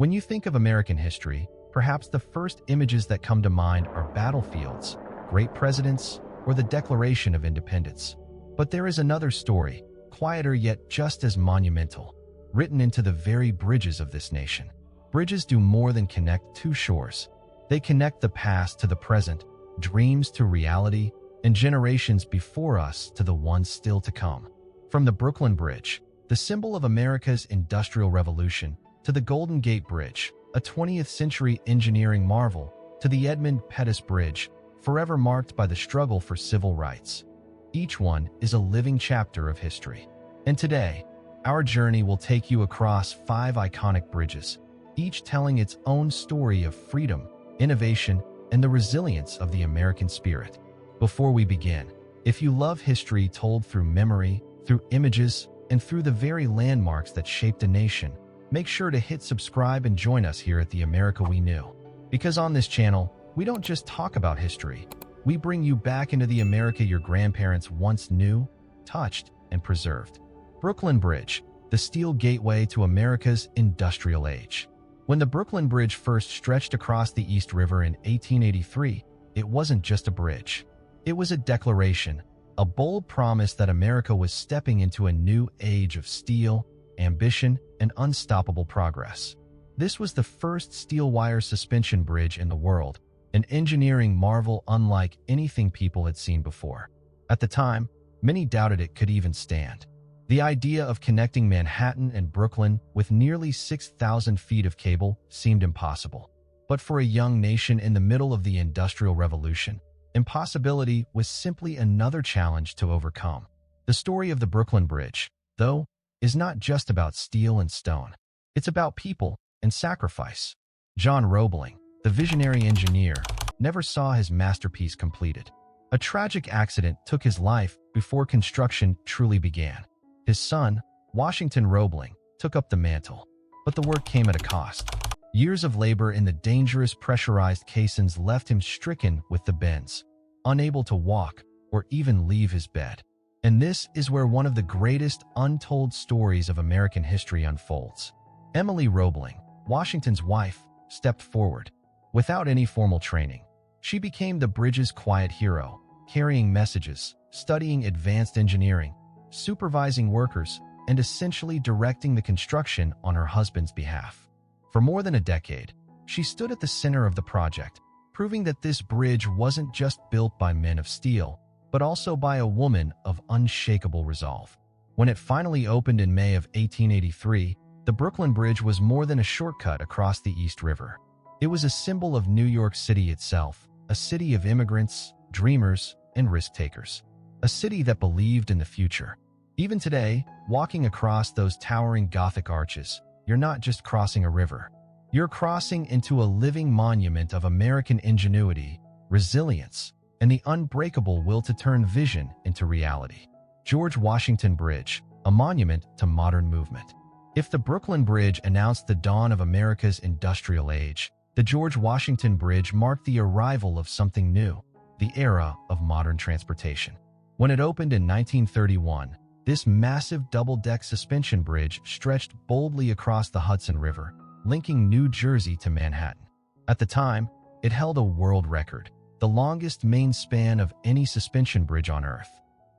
When you think of American history, perhaps the first images that come to mind are battlefields, great presidents, or the Declaration of Independence. But there is another story, quieter yet just as monumental, written into the very bridges of this nation. Bridges do more than connect two shores. They connect the past to the present, dreams to reality, and generations before us to the ones still to come. From the Brooklyn Bridge, the symbol of America's Industrial Revolution, to the Golden Gate Bridge, a 20th century engineering marvel, to the Edmund Pettus Bridge, forever marked by the struggle for civil rights. Each one is a living chapter of history. And today, our journey will take you across 5 iconic bridges, each telling its own story of freedom, innovation, and the resilience of the American spirit. Before we begin, if you love history told through memory, through images, and through the very landmarks that shaped a nation, make sure to hit subscribe and join us here at the America We Knew. Because on this channel, we don't just talk about history, we bring you back into the America your grandparents once knew, touched, and preserved. Brooklyn Bridge, the steel gateway to America's industrial age. When the Brooklyn Bridge first stretched across the East River in 1883, it wasn't just a bridge. It was a declaration, a bold promise that America was stepping into a new age of steel, ambition, and unstoppable progress. This was the first steel wire suspension bridge in the world, an engineering marvel unlike anything people had seen before. At the time, many doubted it could even stand. The idea of connecting Manhattan and Brooklyn with nearly 6,000 feet of cable seemed impossible. But for a young nation in the middle of the Industrial Revolution, impossibility was simply another challenge to overcome. The story of the Brooklyn Bridge, though, is not just about steel and stone. It's about people and sacrifice. John Roebling, the visionary engineer, never saw his masterpiece completed. A tragic accident took his life before construction truly began. His son, Washington Roebling, took up the mantle, but the work came at a cost. Years of labor in the dangerous pressurized caissons left him stricken with the bends, unable to walk or even leave his bed. And this is where one of the greatest untold stories of American history unfolds. Emily Roebling, Washington's wife, stepped forward. Without any formal training, she became the bridge's quiet hero, carrying messages, studying advanced engineering, supervising workers, and essentially directing the construction on her husband's behalf. For more than a decade, she stood at the center of the project, proving that this bridge wasn't just built by men of steel, but also by a woman of unshakable resolve. When it finally opened in May of 1883, the Brooklyn Bridge was more than a shortcut across the East River. It was a symbol of New York City itself, a city of immigrants, dreamers, and risk-takers. A city that believed in the future. Even today, walking across those towering Gothic arches, you're not just crossing a river. You're crossing into a living monument of American ingenuity, resilience, and the unbreakable will to turn vision into reality. George Washington Bridge, a monument to modern movement. If the Brooklyn Bridge announced the dawn of America's industrial age, the George Washington Bridge marked the arrival of something new, the era of modern transportation. When it opened in 1931, this massive double-deck suspension bridge stretched boldly across the Hudson River, linking New Jersey to Manhattan. At the time, it held a world record, the longest main span of any suspension bridge on Earth.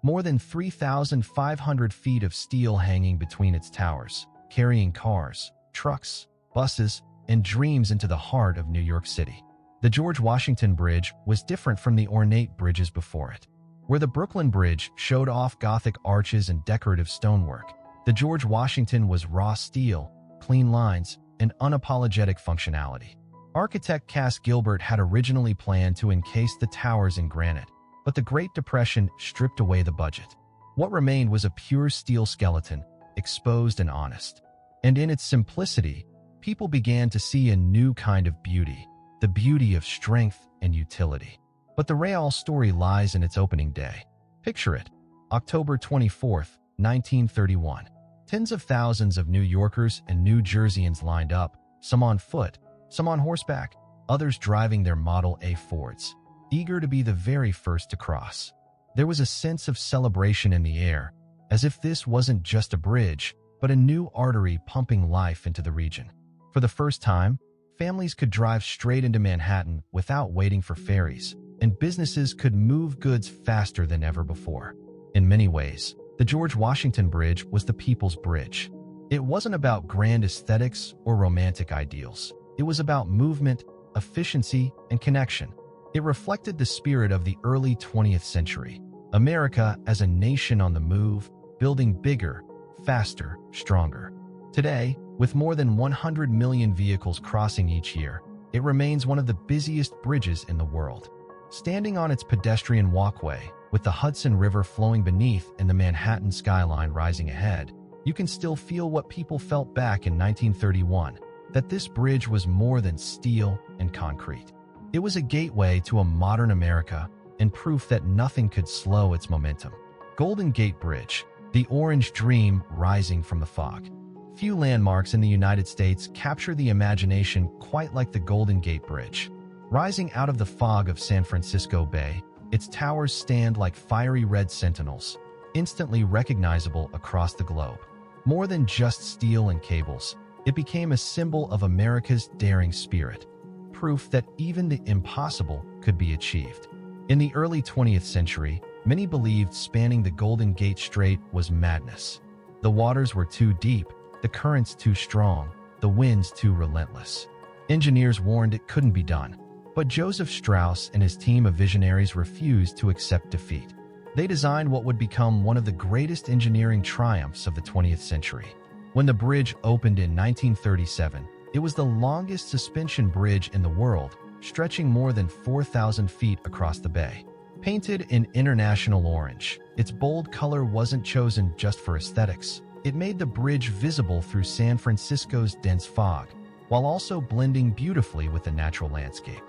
More than 3,500 feet of steel hanging between its towers, carrying cars, trucks, buses, and dreams into the heart of New York City. The George Washington Bridge was different from the ornate bridges before it. Where the Brooklyn Bridge showed off Gothic arches and decorative stonework, the George Washington was raw steel, clean lines, and unapologetic functionality. Architect Cass Gilbert had originally planned to encase the towers in granite, but the Great Depression stripped away the budget. What remained was a pure steel skeleton, exposed and honest. And in its simplicity, people began to see a new kind of beauty, the beauty of strength and utility. But the real story lies in its opening day. Picture it, October 24th, 1931. Tens of thousands of New Yorkers and New Jerseyans lined up, some on foot, some on horseback, others driving their Model A Fords, eager to be the very first to cross. There was a sense of celebration in the air, as if this wasn't just a bridge, but a new artery pumping life into the region. For the first time, families could drive straight into Manhattan without waiting for ferries, and businesses could move goods faster than ever before. In many ways, the George Washington Bridge was the people's bridge. It wasn't about grand aesthetics or romantic ideals. It was about movement, efficiency, and connection. It reflected the spirit of the early 20th century, America as a nation on the move, building bigger, faster, stronger. Today, with more than 100 million vehicles crossing each year, it remains one of the busiest bridges in the world. Standing on its pedestrian walkway, with the Hudson River flowing beneath and the Manhattan skyline rising ahead, you can still feel what people felt back in 1931, that this bridge was more than steel and concrete. It was a gateway to a modern America and proof that nothing could slow its momentum. Golden Gate Bridge, the orange dream rising from the fog. Few landmarks in the United States capture the imagination quite like the Golden Gate Bridge. Rising out of the fog of San Francisco Bay, its towers stand like fiery red sentinels, instantly recognizable across the globe. More than just steel and cables, it became a symbol of America's daring spirit, proof that even the impossible could be achieved. In the early 20th century, many believed spanning the Golden Gate Strait was madness. The waters were too deep, the currents too strong, the winds too relentless. Engineers warned it couldn't be done, but Joseph Strauss and his team of visionaries refused to accept defeat. They designed what would become one of the greatest engineering triumphs of the 20th century. When the bridge opened in 1937, it was the longest suspension bridge in the world, stretching more than 4,000 feet across the bay. Painted in international orange, its bold color wasn't chosen just for aesthetics. It made the bridge visible through San Francisco's dense fog, while also blending beautifully with the natural landscape.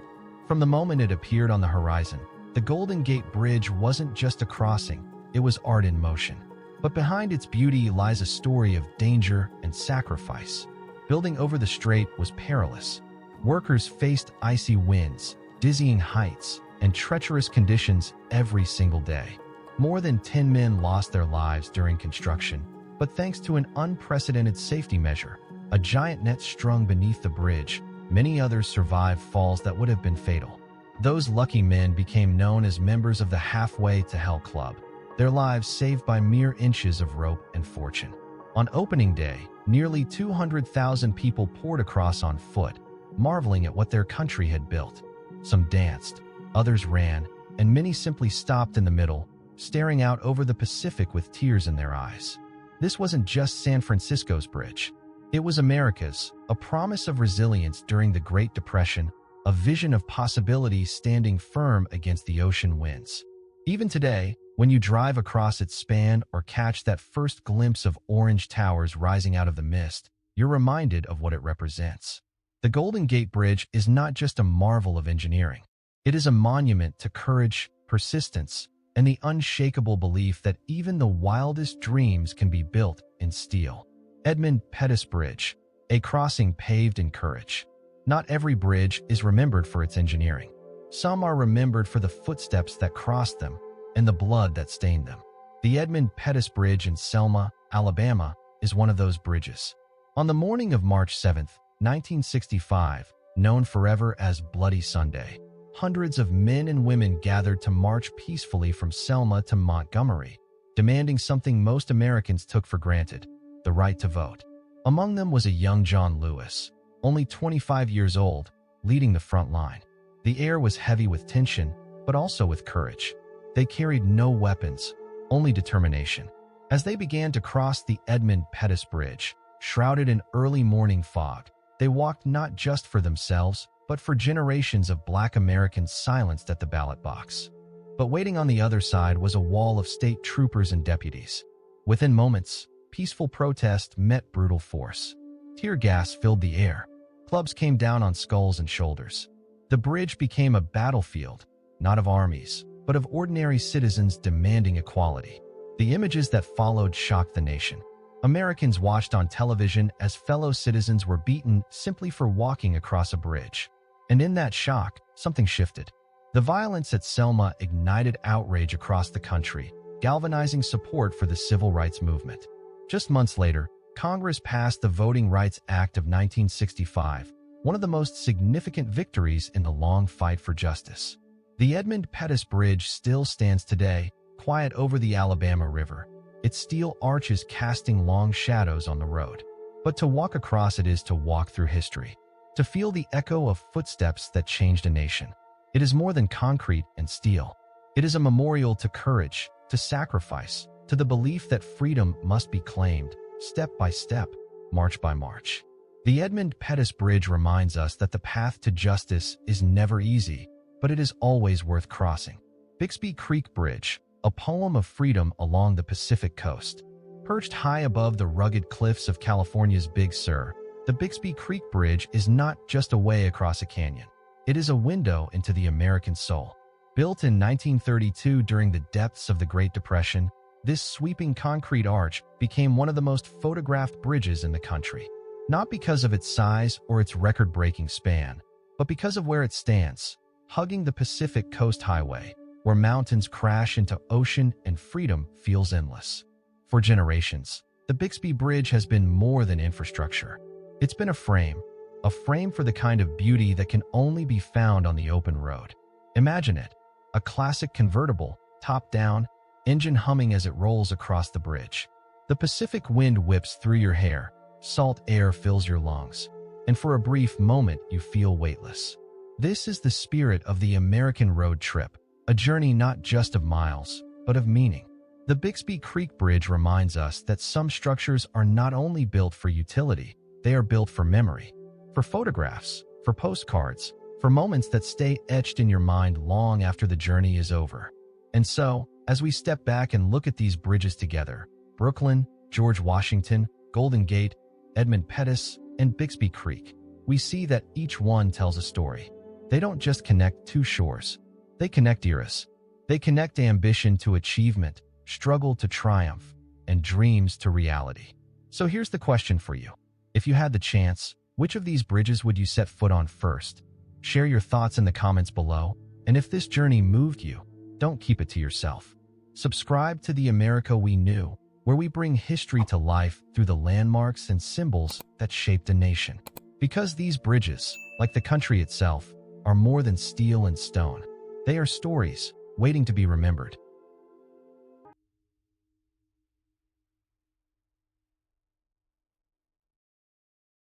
From the moment it appeared on the horizon, the Golden Gate Bridge wasn't just a crossing, it was art in motion. But behind its beauty lies a story of danger and sacrifice. Building over the strait was perilous. Workers faced icy winds, dizzying heights, and treacherous conditions every single day. More than 10 men lost their lives during construction, but thanks to an unprecedented safety measure, a giant net strung beneath the bridge, many others survived falls that would have been fatal. Those lucky men became known as members of the Halfway to Hell Club, their lives saved by mere inches of rope and fortune. On opening day, nearly 200,000 people poured across on foot, marveling at what their country had built. Some danced, others ran, and many simply stopped in the middle, staring out over the Pacific with tears in their eyes. This wasn't just San Francisco's bridge. It was America's, a promise of resilience during the Great Depression, a vision of possibility standing firm against the ocean winds. Even today, when you drive across its span or catch that first glimpse of orange towers rising out of the mist, you're reminded of what it represents. The Golden Gate Bridge is not just a marvel of engineering. It is a monument to courage, persistence, and the unshakable belief that even the wildest dreams can be built in steel. Edmund Pettus Bridge, a crossing paved in courage. Not every bridge is remembered for its engineering. Some are remembered for the footsteps that crossed them and the blood that stained them. The Edmund Pettus Bridge in Selma, Alabama, is one of those bridges. On the morning of March 7, 1965, known forever as Bloody Sunday, hundreds of men and women gathered to march peacefully from Selma to Montgomery, demanding something most Americans took for granted: the right to vote. Among them was a young John Lewis, only 25 years old, leading the front line. The air was heavy with tension, but also with courage. They carried no weapons, only determination. As they began to cross the Edmund Pettus Bridge, shrouded in early morning fog, they walked not just for themselves, but for generations of Black Americans silenced at the ballot box. But waiting on the other side was a wall of state troopers and deputies. Within moments, peaceful protest met brutal force. Tear gas filled the air. Clubs came down on skulls and shoulders. The bridge became a battlefield, not of armies, but of ordinary citizens demanding equality. The images that followed shocked the nation. Americans watched on television as fellow citizens were beaten simply for walking across a bridge. And in that shock, something shifted. The violence at Selma ignited outrage across the country, galvanizing support for the civil rights movement. Just months later, Congress passed the Voting Rights Act of 1965, one of the most significant victories in the long fight for justice. The Edmund Pettus Bridge still stands today, quiet over the Alabama River, its steel arches casting long shadows on the road. But to walk across it is to walk through history, to feel the echo of footsteps that changed a nation. It is more than concrete and steel. It is a memorial to courage, to sacrifice, to the belief that freedom must be claimed, step by step, march by march. The Edmund Pettus Bridge reminds us that the path to justice is never easy, but it is always worth crossing. Bixby Creek Bridge, a poem of freedom along the Pacific coast. Perched high above the rugged cliffs of California's Big Sur, the Bixby Creek Bridge is not just a way across a canyon. It is a window into the American soul. Built in 1932 during the depths of the Great Depression, this sweeping concrete arch became one of the most photographed bridges in the country. Not because of its size or its record-breaking span, but because of where it stands, hugging the Pacific Coast Highway, where mountains crash into ocean and freedom feels endless. For generations, the Bixby Bridge has been more than infrastructure. It's been a frame for the kind of beauty that can only be found on the open road. Imagine it, a classic convertible, top down, engine humming as it rolls across the bridge. The Pacific wind whips through your hair, salt air fills your lungs, and for a brief moment you feel weightless. This is the spirit of the American road trip, a journey not just of miles, but of meaning. The Bixby Creek Bridge reminds us that some structures are not only built for utility, they are built for memory, for photographs, for postcards, for moments that stay etched in your mind long after the journey is over. And so, as we step back and look at these bridges together, Brooklyn, George Washington, Golden Gate, Edmund Pettus, and Bixby Creek, we see that each one tells a story. They don't just connect two shores. They connect eras. They connect ambition to achievement, struggle to triumph, and dreams to reality. So here's the question for you. If you had the chance, which of these bridges would you set foot on first? Share your thoughts in the comments below, and if this journey moved you, don't keep it to yourself. Subscribe to The America We Knew, where we bring history to life through the landmarks and symbols that shaped a nation. Because these bridges, like the country itself, are more than steel and stone. They are stories, waiting to be remembered.